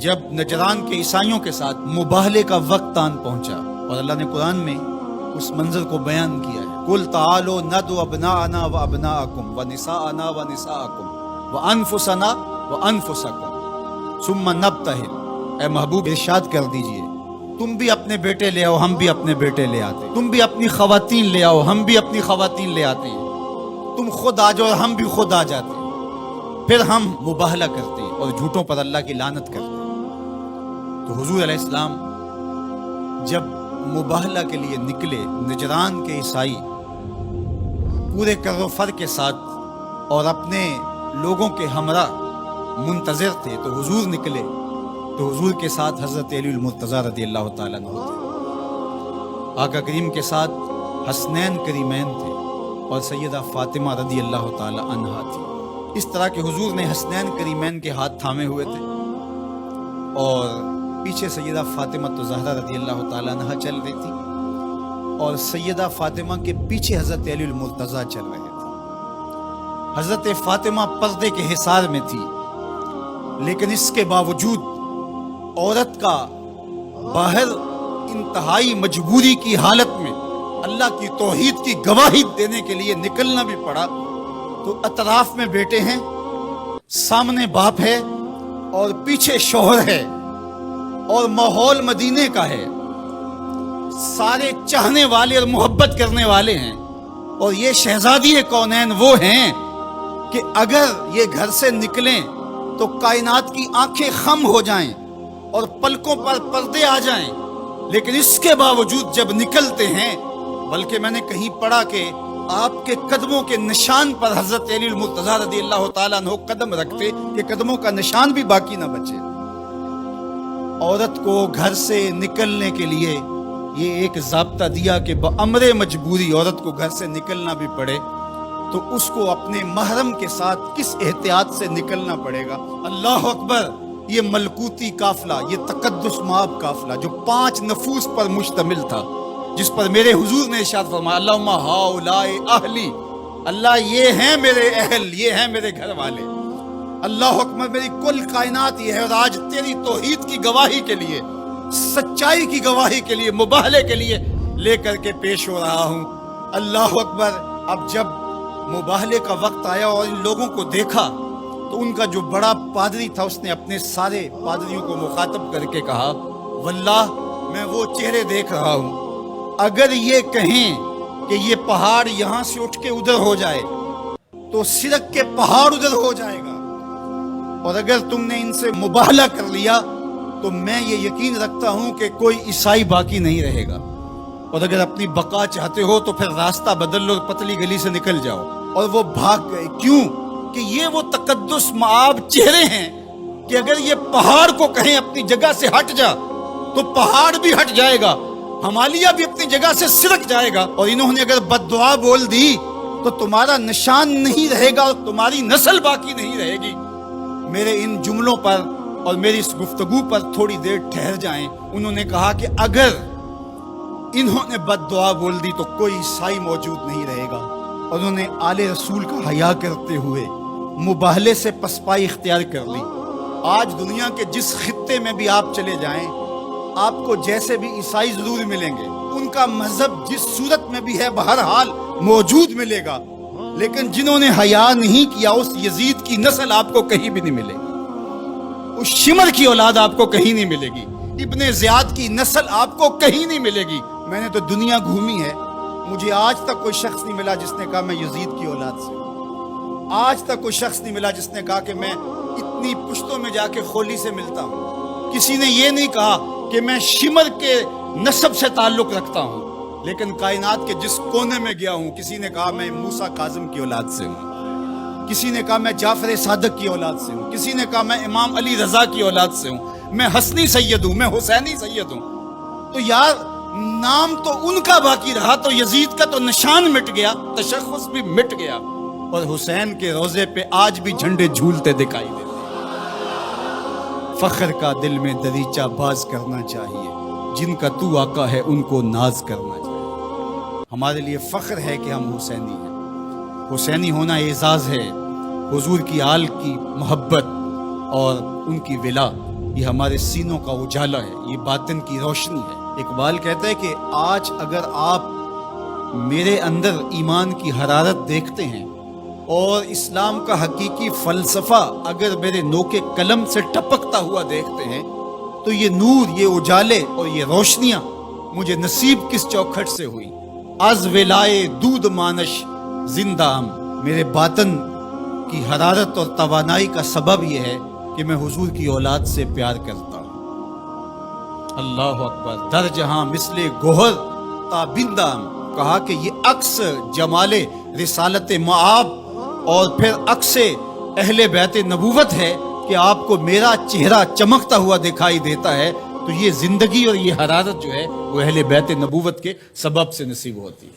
جب نجران کے عیسائیوں کے ساتھ مباہلے کا وقت آن پہنچا، اور اللہ نے قرآن میں اس منظر کو بیان کیا ہے، قُلْ تَعَالُوا نَدْعُ أَبْنَاءَنَا وَأَبْنَاءَكُمْ وَنِسَاءَنَا وَنِسَاءَكُمْ وَأَنفُسَنَا وَأَنفُسَكُمْ ثُمَّ نَبْتَهِلْ۔ اے محبوب ارشاد کر دیجئے، تم بھی اپنے بیٹے لے آؤ، ہم بھی اپنے بیٹے لے آتے، تم بھی اپنی خواتین لے آؤ، ہم بھی اپنی خواتین لے آتے، تم خود آ جاؤ اور ہم بھی خود آ جاتے، پھر ہم مباہلہ کرتے اور جھوٹوں پر اللہ کی لعنت کرتے۔ تو حضور علیہ السلام جب مباہلہ کے لیے نکلے، نجران کے عیسائی پورے کر و فر کے ساتھ اور اپنے لوگوں کے ہمراہ منتظر تھے، تو حضور نکلے تو حضور کے ساتھ حضرت علی المرتضیٰ رضی اللہ تعالیٰ عنہ تھے، آقا کریم کے ساتھ حسنین کریمین تھے اور سیدہ فاطمہ رضی اللہ تعالیٰ عنہا تھی۔ اس طرح کہ حضور نے حسنین کریمین کے ہاتھ تھامے ہوئے تھے اور پیچھے سیدہ فاطمہ تو زہرا رضی اللہ تعالیٰ عنہا چل رہی تھی، اور سیدہ فاطمہ کے پیچھے حضرت علی المرتضیٰ چل رہے تھے۔ حضرت فاطمہ پردے کے حصار میں تھی، لیکن اس کے باوجود عورت کا باہر انتہائی مجبوری کی حالت میں اللہ کی توحید کی گواہی دینے کے لیے نکلنا بھی پڑا۔ تو اطراف میں بیٹے ہیں، سامنے باپ ہے اور پیچھے شوہر ہے، اور ماحول مدینے کا ہے، سارے چاہنے والے اور محبت کرنے والے ہیں، اور یہ شہزادی کونین وہ ہیں کہ اگر یہ گھر سے نکلیں تو کائنات کی آنکھیں خم ہو جائیں اور پلکوں پر پردے آ جائیں، لیکن اس کے باوجود جب نکلتے ہیں، بلکہ میں نے کہیں پڑھا کہ آپ کے قدموں کے نشان پر حضرت علی المرتضیٰ رضی اللہ تعالیٰ عنہ قدم رکھتے کہ قدموں کا نشان بھی باقی نہ بچے۔ عورت کو گھر سے نکلنے کے لیے یہ ایک ضابطہ دیا کہ بامر مجبوری عورت کو گھر سے نکلنا بھی پڑے تو اس کو اپنے محرم کے ساتھ کس احتیاط سے نکلنا پڑے گا۔ اللہ اکبر! یہ ملکوتی قافلہ، یہ تقدس مآب قافلہ جو 5 نفوس پر مشتمل تھا، جس پر میرے حضور نے ارشاد فرمایا اللہم ہؤلاء اہلی، اللہ یہ ہیں میرے اہل، یہ ہیں میرے گھر والے۔ اللہ اکبر! میری کل کائنات یہ ہے، اور آج تیری توحید کی گواہی کے لیے، سچائی کی گواہی کے لیے، مباہلے کے لیے لے کر کے پیش ہو رہا ہوں۔ اللہ اکبر! اب جب مباہلے کا وقت آیا اور ان لوگوں کو دیکھا تو ان کا جو بڑا پادری تھا اس نے اپنے سارے پادریوں کو مخاطب کر کے کہا واللہ میں وہ چہرے دیکھ رہا ہوں، اگر یہ کہیں کہ یہ پہاڑ یہاں سے اٹھ کے ادھر ہو جائے تو سرک کے پہاڑ ادھر ہو جائے گا، اور اگر تم نے ان سے مباہلہ کر لیا تو میں یہ یقین رکھتا ہوں کہ کوئی عیسائی باقی نہیں رہے گا، اور اگر اپنی بقا چاہتے ہو تو پھر راستہ بدل لو، پتلی گلی سے نکل جاؤ۔ اور وہ بھاگ گئے، کیوں کہ یہ وہ تقدس مآب چہرے ہیں کہ اگر یہ پہاڑ کو کہیں اپنی جگہ سے ہٹ جا تو پہاڑ بھی ہٹ جائے گا، ہمالیہ بھی اپنی جگہ سے سرک جائے گا، اور انہوں نے اگر بد دعا بول دی تو تمہارا نشان نہیں رہے گا اور تمہاری نسل باقی نہیں رہے گی۔ میرے ان جملوں پر اور میری اس گفتگو پر تھوڑی دیر ٹھہر جائیں۔ انہوں نے کہا کہ اگر انہوں نے بد دعا بول دی تو کوئی عیسائی موجود نہیں رہے گا، اور انہوں نے آل رسول کا حیا کرتے ہوئے مباہلے سے پسپائی اختیار کر لی۔ آج دنیا کے جس خطے میں بھی آپ چلے جائیں، آپ کو جیسے بھی عیسائی ضرور ملیں گے، ان کا مذہب جس صورت میں بھی ہے بہرحال موجود ملے گا، لیکن جنہوں نے حیا نہیں کیا اس یزید کی نسل آپ کو کہیں بھی نہیں ملے گی، اس شمر کی اولاد آپ کو کہیں نہیں ملے گی، ابن زیاد کی نسل آپ کو کہیں نہیں ملے گی۔ میں نے تو دنیا گھومی ہے، مجھے آج تک کوئی شخص نہیں ملا جس نے کہا میں یزید کی اولاد سے ہوں، آج تک کوئی شخص نہیں ملا جس نے کہا کہ میں اتنی پشتوں میں جا کے خولی سے ملتا ہوں، کسی نے یہ نہیں کہا کہ میں شمر کے نسب سے تعلق رکھتا ہوں، لیکن کائنات کے جس کونے میں گیا ہوں کسی نے کہا میں موسیٰ کاظم کی اولاد سے ہوں، کسی نے کہا میں جعفر صادق کی اولاد سے ہوں، کسی نے کہا میں امام علی رضا کی اولاد سے ہوں، میں حسنی سید ہوں، میں حسینی سید ہوں۔ تو یار نام تو ان کا باقی رہا، تو یزید کا تو نشان مٹ گیا، تشخص بھی مٹ گیا، اور حسین کے روزے پہ آج بھی جھنڈے جھولتے دکھائی دیتے۔ فخر کا دل میں دریچہ باز کرنا چاہیے، جن کا تو آقا ہے ان کو ناز کرنا چاہیے۔ ہمارے لیے فخر ہے کہ ہم حسینی ہیں، حسینی ہونا اعزاز ہے، حضور کی آل کی محبت اور ان کی ولا یہ ہمارے سینوں کا اجالا ہے، یہ باطن کی روشنی ہے۔ اقبال کہتا ہے کہ آج اگر آپ میرے اندر ایمان کی حرارت دیکھتے ہیں اور اسلام کا حقیقی فلسفہ اگر میرے نوک قلم سے ٹپکتا ہوا دیکھتے ہیں، تو یہ نور، یہ اجالے اور یہ روشنیاں مجھے نصیب کس چوکھٹ سے ہوئی؟ از ولائے دودھ مانش زندہ ہم، میرے باطن کی حرارت اور توانائی کا سبب یہ ہے کہ میں حضور کی اولاد سے پیار کرتا ہوں۔ اللہ اکبر۔ در جہاں مثل گوہر تابندہ ہم، کہا کہ یہ عکس جمال رسالت معاب اور پھر عکس اہل بیت نبوت ہے کہ آپ کو میرا چہرہ چمکتا ہوا دکھائی دیتا ہے، تو یہ زندگی اور یہ حرارت جو ہے وہ اہل بیت نبوت کے سبب سے نصیب ہوتی ہے۔